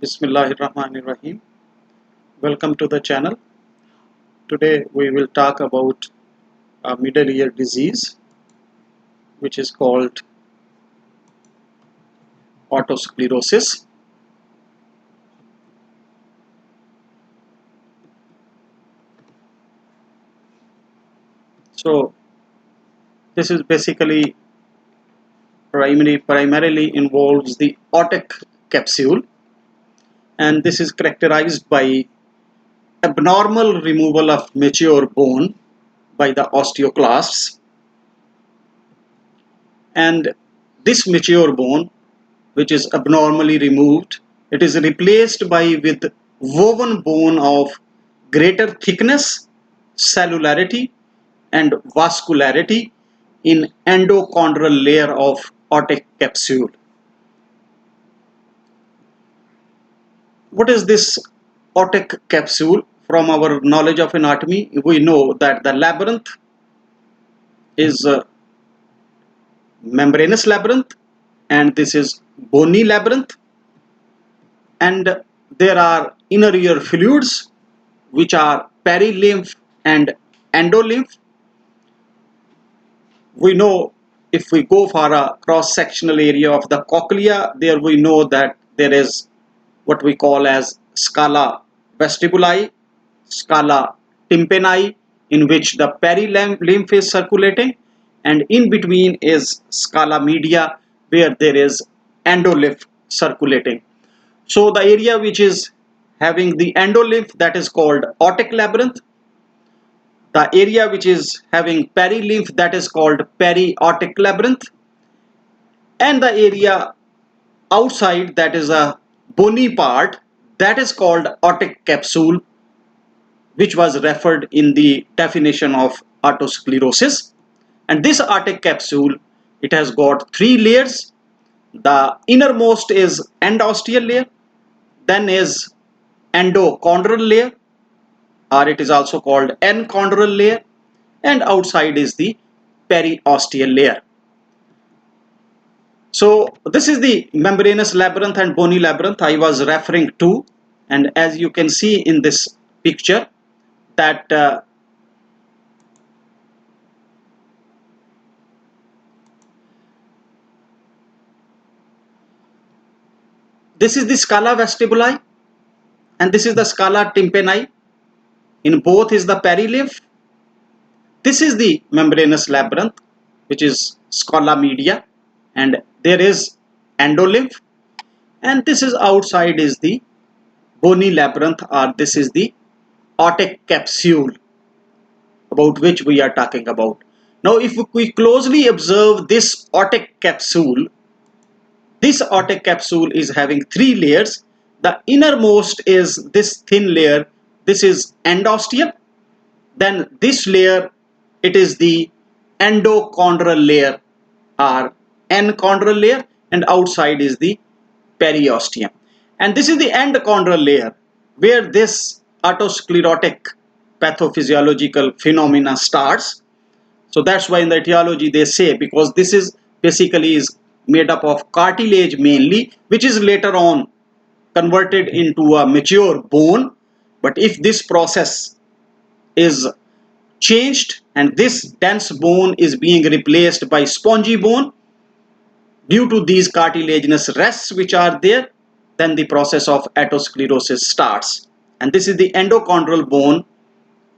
Bismillahirrahmanirrahim. Welcome to the channel. Today we will talk about a middle ear disease which is called otosclerosis. So this is basically primarily involves the otic capsule, and this is characterized by abnormal removal of mature bone by the osteoclasts, and this mature bone which is abnormally removed, it is replaced by with woven bone of greater thickness, cellularity and vascularity in endochondral layer of otic capsule. What is this otic capsule? From our knowledge of anatomy, we know that the labyrinth is a membranous labyrinth, and this is bony labyrinth, and there are inner ear fluids which are perilymph and endolymph. We know, if we go for a cross-sectional area of the cochlea, there we know that there is what we call as scala vestibuli, scala tympani, in which the perilymph is circulating, and in between is scala media, where there is endolymph circulating. So the area which is having the endolymph, that is called otic labyrinth. The area which is having perilymph, that is called periotic labyrinth, and the area outside, that is a bony part, that is called otic capsule, which was referred in the definition of otosclerosis. And this otic capsule, it has got three layers. The innermost is endosteal layer, then is endochondral layer, or it is also called enchondral layer, and outside is the periosteal layer. So this is the membranous labyrinth and bony labyrinth I was referring to, and as you can see in this picture that this is the scala vestibuli and this is the scala tympani. In both is the perilymph. This is the membranous labyrinth, which is scala media, and there is endolymph, and this is outside is the bony labyrinth, or this is the otic capsule about which we are talking about. Now if we closely observe this otic capsule is having three layers. The innermost is this thin layer, this is endosteal. Then this layer, it is the endochondral layer or enchondral layer, and outside is the periosteum. And this is the endochondral layer where this otosclerotic pathophysiological phenomena starts. So that's why in the etiology they say, because this is basically is made up of cartilage mainly, which is later on converted into a mature bone. But if this process is changed and this dense bone is being replaced by spongy bone due to these cartilaginous rests which are there, then the process of atosclerosis starts. And this is the endochondral bone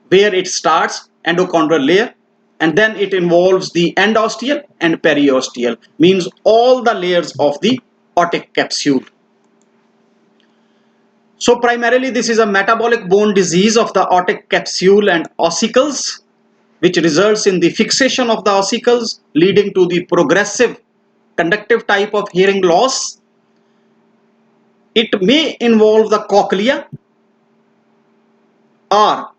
where it starts, endochondral layer, and then it involves the endosteal and periosteal, means all the layers of the otic capsule. So primarily this is a metabolic bone disease of the otic capsule and ossicles, which results in the fixation of the ossicles, leading to the progressive conductive type of hearing loss. It may involve the cochlea, or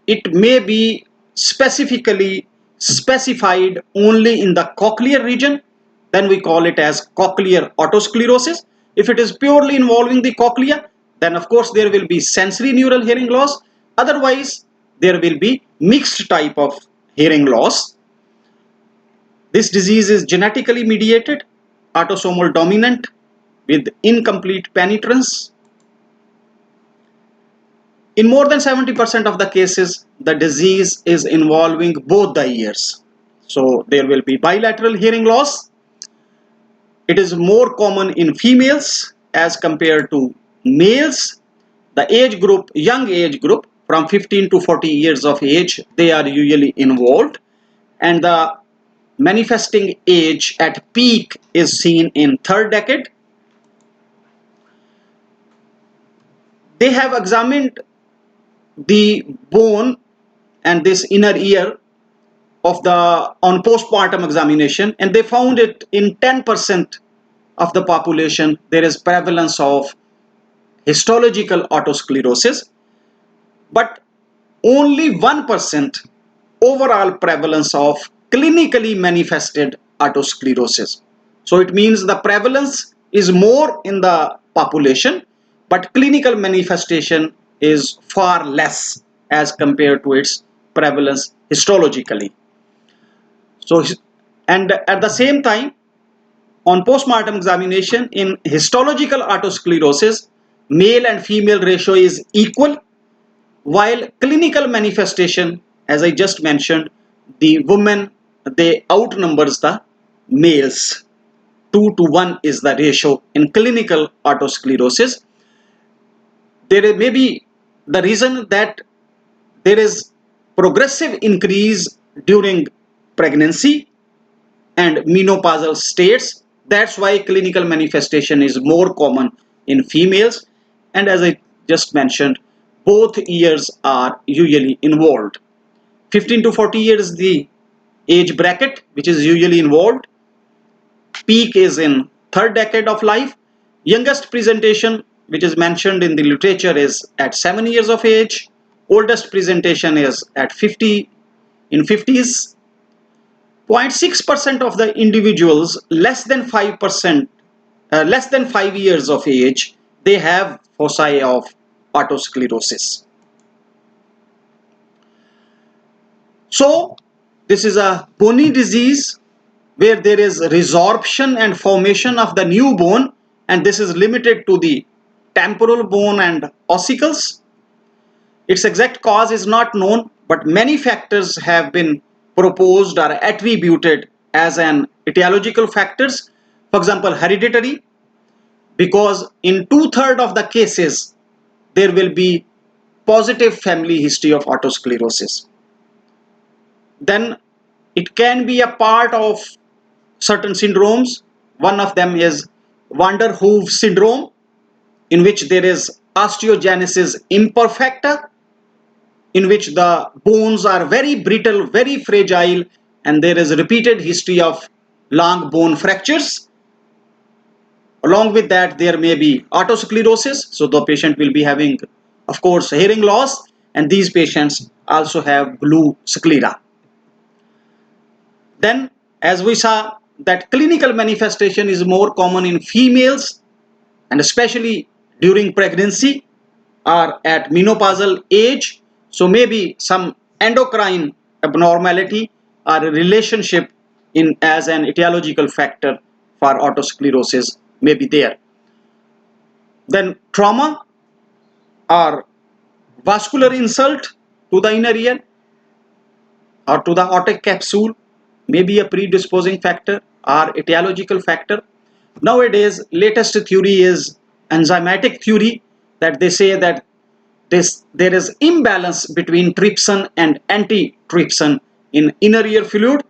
it may be specifically specified only in the cochlear region. Then we call it as cochlear otosclerosis. If it is purely involving the cochlea, then of course there will be sensory neural hearing loss. Otherwise there will be mixed type of hearing loss. This disease is genetically mediated, autosomal dominant with incomplete penetrance, In more than 70% of the cases, the disease is involving both the ears. So there will be bilateral hearing loss. It is more common in females as compared to males. The age group, young age group from 15 to 40 years of age, they are usually involved, and the manifesting age at peak is seen in third decade. They have examined the bone and this inner ear of the on postpartum examination, and they found it in 10% of the population there is prevalence of histological autosclerosis, but only 1% overall prevalence of clinically manifested autosclerosis. So it means the prevalence is more in the population, but clinical manifestation is far less as compared to its prevalence histologically. So, and at the same time, on postmortem examination in histological autosclerosis, male and female ratio is equal, while clinical manifestation, as I just mentioned, the women, they outnumbers the males. 2 to 1 is the ratio in clinical autosclerosis. There may be the reason that there is progressive increase during pregnancy and menopausal states. That's why clinical manifestation is more common in females. And as I just mentioned, both ears are usually involved. 15 to 40 years the age bracket which is usually involved. Peak is in third decade of life. Youngest presentation which is mentioned in the literature is at 7 years of age. Oldest presentation is at 50 in 50s. 0.6% of the individuals less than 5%, less than 5 years of age, they have foci of autosclerosis. So this is a bony disease where there is resorption and formation of the new bone, and this is limited to the temporal bone and ossicles. Its exact cause is not known, but many factors have been proposed or attributed as an etiological factors. For example, hereditary, because in 2/3 of the cases there will be positive family history of autosclerosis. Then it can be a part of certain syndromes. One of them is Van der Hoof syndrome, in which there is osteogenesis imperfecta, in which the bones are very brittle, very fragile, and there is a repeated history of long bone fractures. Along with that, there may be autosclerosis, so the patient will be having, of course, hearing loss, and these patients also have blue sclera. Then, as we saw, that clinical manifestation is more common in females, and especially during pregnancy or at menopausal age. So maybe some endocrine abnormality or a relationship in as an etiological factor for autosclerosis may be there. Then trauma or vascular insult to the inner ear or to the aortic capsule may be a predisposing factor or etiological factor. Nowadays, latest theory is enzymatic theory, that they say that there is imbalance between trypsin and antitrypsin in inner ear fluid.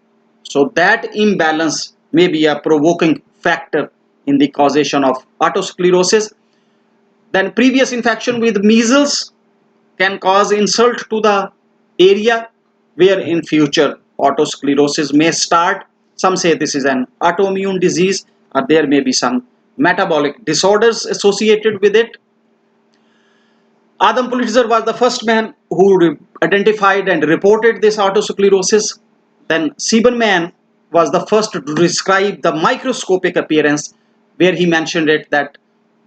So that imbalance may be a provoking factor in the causation of autosclerosis. Then previous infection with measles can cause insult to the area where in future autosclerosis may start. Some say this is an autoimmune disease, or there may be some metabolic disorders associated with it. Adam Pulitzer was the first man who identified and reported this autosclerosis. Then Siebenmann was the first to describe the microscopic appearance, where he mentioned it that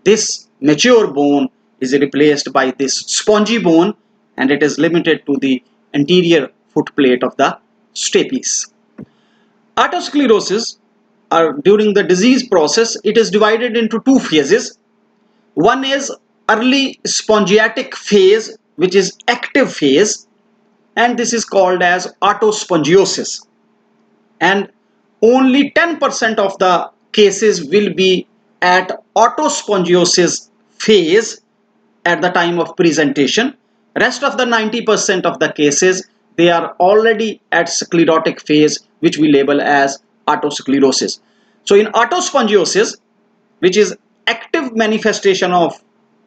this mature bone is replaced by this spongy bone, and it is limited to the anterior footplate of the stapes. Autosclerosis, during the disease process, it is divided into two phases. One is early spongiatic phase, which is active phase, and this is called as autospongiosis. And only 10% of the cases will be at autospongiosis phase at the time of presentation. Rest of the 90% of the cases, they are already at sclerotic phase, which we label as autosclerosis. So in autospongiosis, which is active manifestation of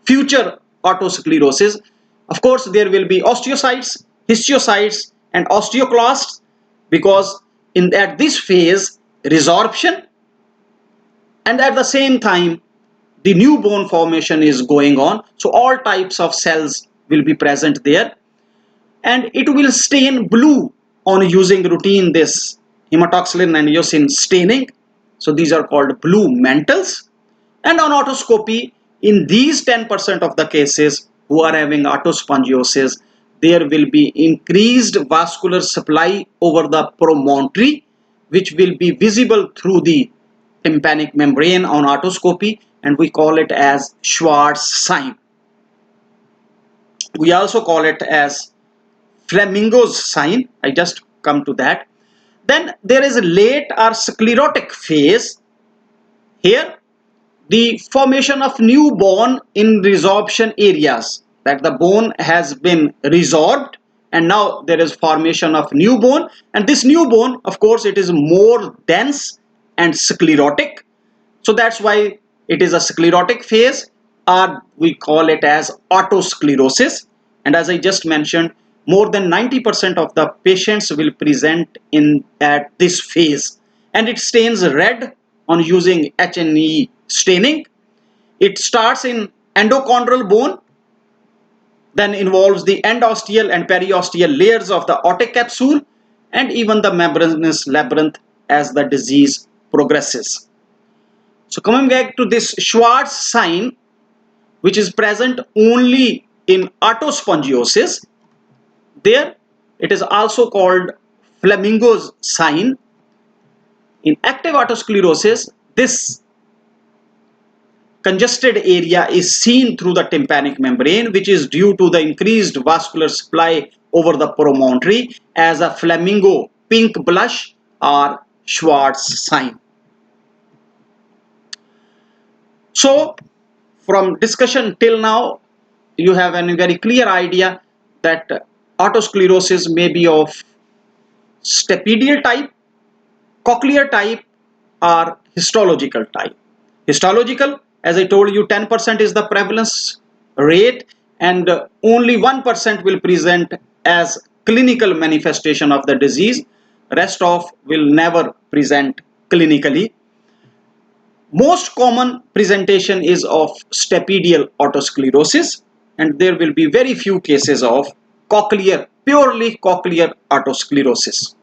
future autosclerosis, of course there will be osteocytes, histiocytes and osteoclasts, because at this phase resorption and at the same time the new bone formation is going on. So all types of cells will be present there, and it will stain blue on using routine this hematoxylin and eosin staining. So these are called blue mantles. And on otoscopy, in these 10% of the cases who are having autospongiosis, there will be increased vascular supply over the promontory, which will be visible through the tympanic membrane on otoscopy, and we call it as Schwartz sign. We also call it as Flamingo's sign. I just come to that. Then there is a late or sclerotic phase. Here the formation of new bone in resorption areas, that the bone has been resorbed and now there is formation of new bone, and this new bone, of course, it is more dense and sclerotic, so that's why it is a sclerotic phase, or we call it as autosclerosis. And as I just mentioned, more than 90% of the patients will present in at this phase, and it stains red on using H&E staining. It starts in endochondral bone, then involves the endosteal and periosteal layers of the otic capsule and even the membranous labyrinth as the disease progresses. So coming back to this Schwartz sign, which is present only in autospongiosis, there it is also called Flamingo's sign. In active autosclerosis, this congested area is seen through the tympanic membrane, which is due to the increased vascular supply over the promontory as a flamingo pink blush or Schwartz sign. So from discussion till now, you have a very clear idea that autosclerosis may be of stapedial type, cochlear type or histological type. Histological, as I told you, 10% is the prevalence rate, and only 1% will present as clinical manifestation of the disease. Rest of will never present clinically. Most common presentation is of stapedial autosclerosis, and there will be very few cases of cochlear, purely cochlear autosclerosis.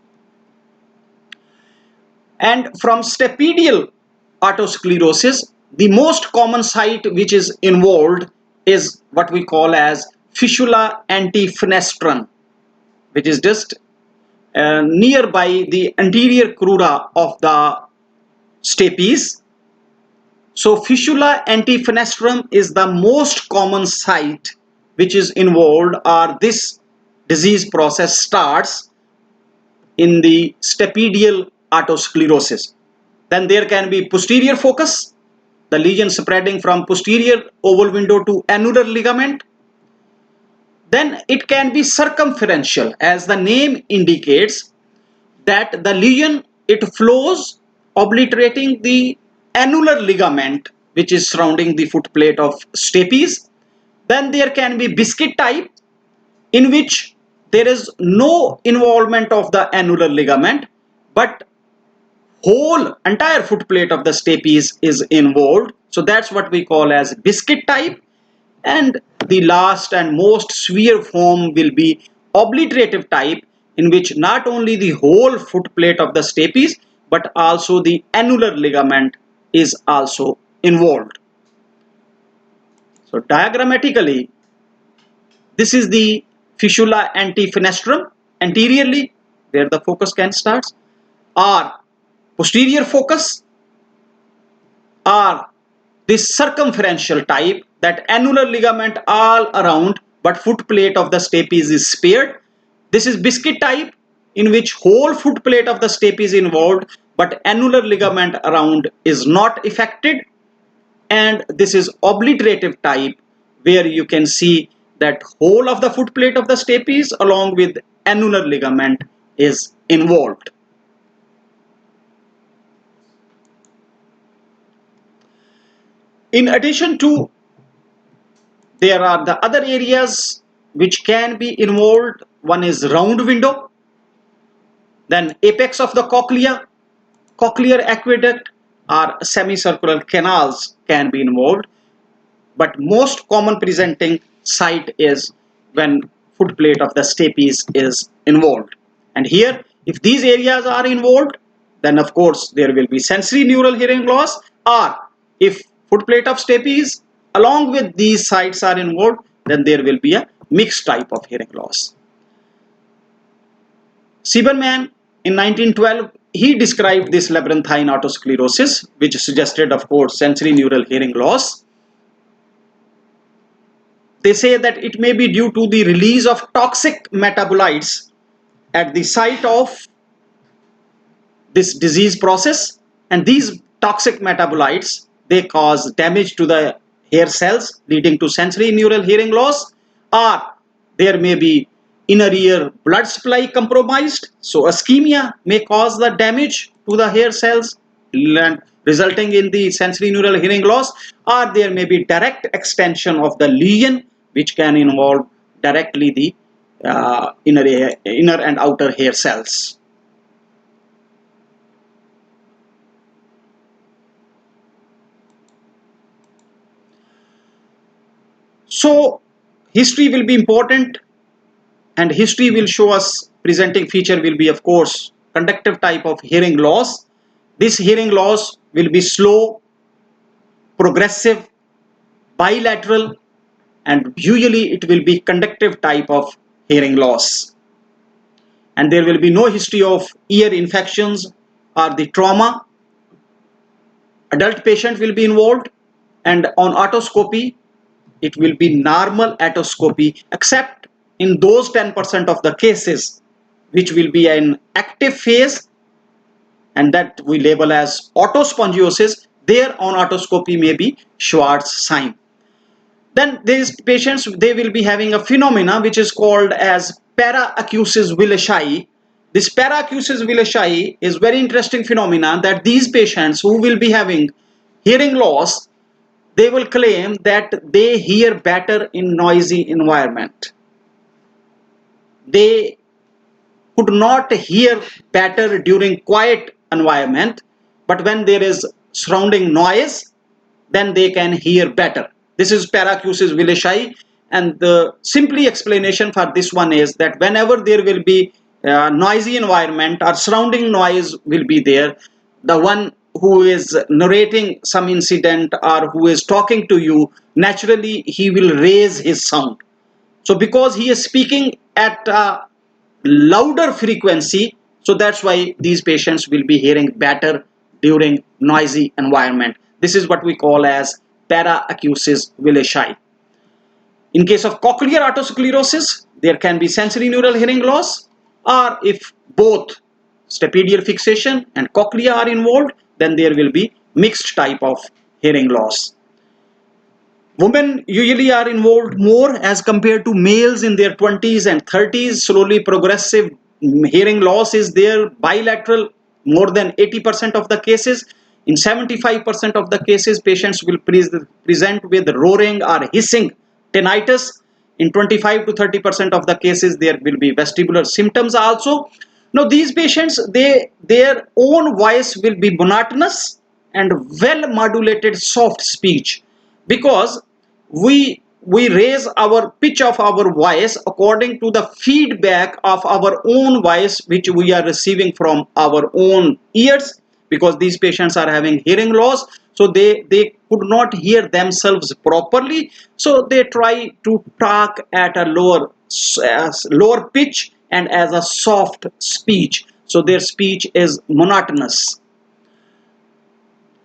And from stapedial autosclerosis, the most common site which is involved is what we call as fistula antifenestrum, which is just nearby the anterior crura of the stapes. So fistula antifenestrum is the most common site which is involved, or this disease process starts in the stapedial autosclerosis. Then there can be posterior focus, the lesion spreading from posterior oval window to annular ligament. Then it can be circumferential, as the name indicates that the lesion, it flows obliterating the annular ligament which is surrounding the foot plate of stapes. Then there can be biscuit type, in which there is no involvement of the annular ligament, but whole entire foot plate of the stapes is involved. So that's what we call as biscuit type. And the last and most severe form will be obliterative type, in which not only the whole foot plate of the stapes but also the annular ligament is also involved. So diagrammatically, this is the fistula antifenestrum anteriorly, where the focus can start, or posterior focus, or this circumferential type, that annular ligament all around but foot plate of the stapes is spared. This is biscuit type, in which whole foot plate of the stape is involved, but annular ligament around is not affected. And this is obliterative type, where you can see that whole of the foot plate of the stapes along with annular ligament is involved. In addition to, there are the other areas which can be involved. One is round window, then apex of the cochlea, cochlear aqueduct, or semicircular canals can be involved. But most common presenting site is when foot plate of the stapes is involved. And here, if these areas are involved, then of course there will be sensory neural hearing loss. Or if foot plate of stapes along with these sites are involved, then there will be a mixed type of hearing loss. Sieberman in 1912, he described this labyrinthine otosclerosis, which suggested, of course, sensory neural hearing loss. They say that it may be due to the release of toxic metabolites at the site of this disease process, and these toxic metabolites, they cause damage to the hair cells, leading to sensory neural hearing loss. Or there may be inner ear blood supply compromised, so ischemia may cause the damage to the hair cells, resulting in the sensory neural hearing loss. Or there may be direct extension of the lesion, which can involve directly the inner and outer hair cells. So history will be important, and history will show us presenting feature will be, of course, conductive type of hearing loss. This hearing loss will be slow, progressive, bilateral, and usually it will be conductive type of hearing loss. And there will be no history of ear infections or the trauma. Adult patient will be involved, and on otoscopy it will be normal otoscopy, except in those 10% of the cases which will be an active phase, and that we label as otospongiosis. There on otoscopy may be Schwartz sign. Then these patients, they will be having a phenomena which is called as paraacusis willisii. This paraacusis willisii is very interesting phenomena, that these patients who will be having hearing loss, they will claim that they hear better in noisy environment. They could not hear better during quiet environment, but when there is surrounding noise, then they can hear better. This is paraacusis willisii, and the simply explanation for this one is that whenever there will be noisy environment or surrounding noise will be there, the one who is narrating some incident or who is talking to you, naturally he will raise his sound. So because he is speaking at a louder frequency, so that's why these patients will be hearing better during noisy environment. This is what we call as paraacusis willisii. In case of cochlear otosclerosis, there can be sensory neural hearing loss, or if both stapedial fixation and cochlea are involved, then there will be mixed type of hearing loss. Women usually are involved more as compared to males in their 20s and 30s. Slowly progressive hearing loss is there, bilateral, more than 80% of the cases. In 75% of the cases, patients will present with roaring or hissing tinnitus. In 25 to 30% of the cases, there will be vestibular symptoms also. Now, these patients, their own voice will be monotonous and well modulated soft speech, because we raise our pitch of our voice according to the feedback of our own voice which we are receiving from our own ears, because these patients are having hearing loss, so they could not hear themselves properly, so they try to talk at a lower pitch and as a soft speech, so their speech is monotonous.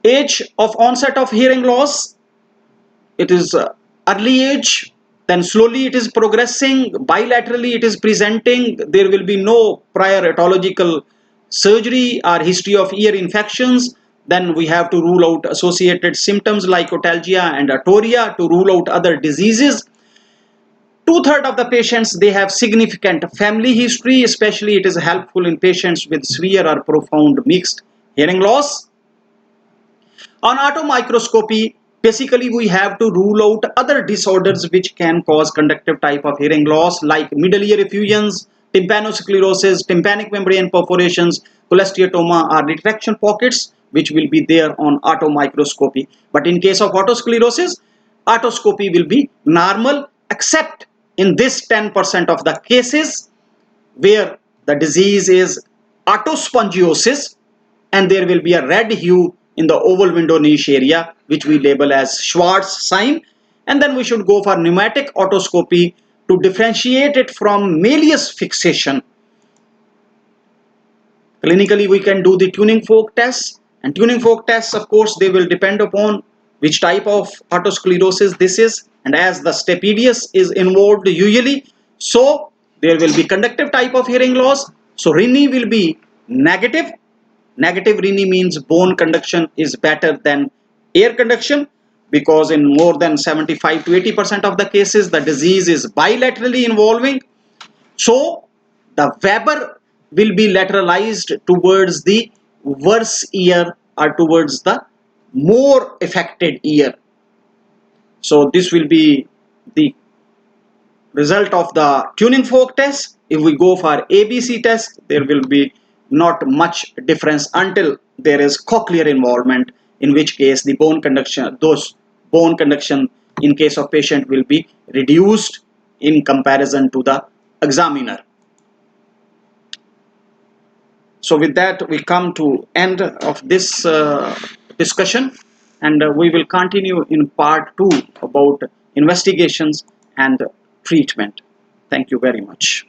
Age of onset of hearing loss, it is early age, then slowly it is progressing, bilaterally it is presenting, there will be no prior etiological surgery or history of ear infections, then we have to rule out associated symptoms like otalgia and atoria to rule out other diseases. Two-thirds of the patients, they have significant family history, especially it is helpful in patients with severe or profound mixed hearing loss. On automicroscopy, basically we have to rule out other disorders which can cause conductive type of hearing loss like middle ear effusions, tympanosclerosis, tympanic membrane perforations, cholesteatoma or retraction pockets, which will be there on automicroscopy. But in case of otosclerosis, otoscopy will be normal except in this 10% of the cases where the disease is otospongiosis and there will be a red hue in the oval window niche area which we label as Schwartz sign, and then we should go for pneumatic otoscopy to differentiate it from Malleus fixation. Clinically we can do the tuning fork test, and tuning fork tests, of course, they will depend upon which type of otosclerosis this is, and as the stapedius is involved usually, so there will be conductive type of hearing loss, so Rini will be negative. Negative Rini means bone conduction is better than air conduction, because in more than 75 to 80% of the cases the disease is bilaterally involving. So the Weber will be lateralized towards the worse ear or towards the more affected ear. So this will be the result of the tuning fork test. If we go for ABC test, there will be not much difference until there is cochlear involvement, in which case the bone conduction, those bone conduction in case of patient will be reduced in comparison to the examiner. So with that we come to end of this discussion, and we will continue in part 2 about investigations and treatment. Thank you very much.